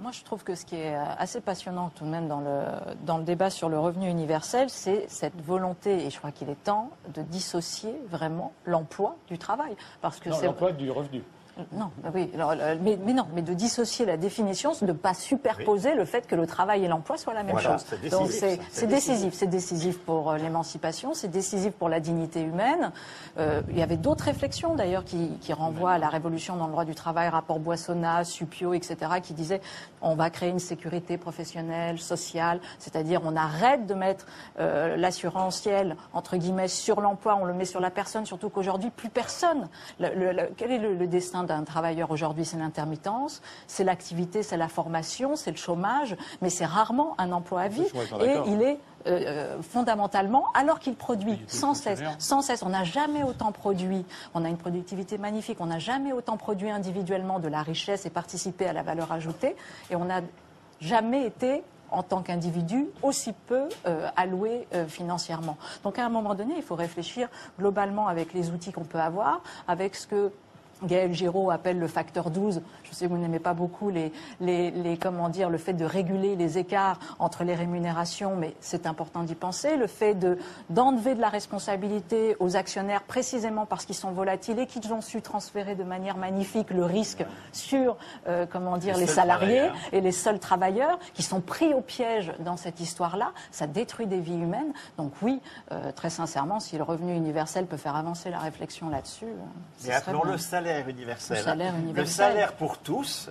Moi, je trouve que ce qui est assez passionnant tout de même dans le débat sur le revenu universel, c'est cette volonté, et je crois qu'il est temps, de dissocier vraiment l'emploi du travail. Parce que c'est l'emploi du revenu. Non, oui, alors, mais non, mais de dissocier la définition, de ne pas superposer le fait que le travail et l'emploi soient la même chose. Donc c'est décisif pour l'émancipation, c'est décisif pour la dignité humaine. Il y avait d'autres réflexions d'ailleurs qui renvoient à la révolution dans le droit du travail, rapport Boissonnat, Suppiot, etc., qui disaient on va créer une sécurité professionnelle, sociale, c'est-à-dire on arrête de mettre l'assurantiel entre guillemets sur l'emploi, on le met sur la personne, surtout qu'aujourd'hui plus personne. Quel est le destin d'un travailleur aujourd'hui? C'est l'intermittence, c'est l'activité, c'est la formation, c'est le chômage, mais c'est rarement un emploi à vie. Et il est fondamentalement, alors qu'il produit sans cesse, on n'a jamais autant produit, on a une productivité magnifique, on n'a jamais autant produit individuellement de la richesse et participé à la valeur ajoutée, et on n'a jamais été en tant qu'individu, aussi peu alloué financièrement. Donc à un moment donné, il faut réfléchir globalement avec les outils qu'on peut avoir, avec ce que Gaël Giraud appelle le facteur 12. Je sais que vous n'aimez pas beaucoup comment dire, le fait de réguler les écarts entre les rémunérations, mais c'est important d'y penser. Le fait d'enlever de la responsabilité aux actionnaires précisément parce qu'ils sont volatiles et qu'ils ont su transférer de manière magnifique le risque sur, comment dire, les salariés et les seuls travailleurs qui sont pris au piège dans cette histoire-là. Ça détruit des vies humaines. Donc oui, très sincèrement, si le revenu universel peut faire avancer la réflexion là-dessus, mais appelons le salaire universel. Le salaire universel. Le salaire pour tous.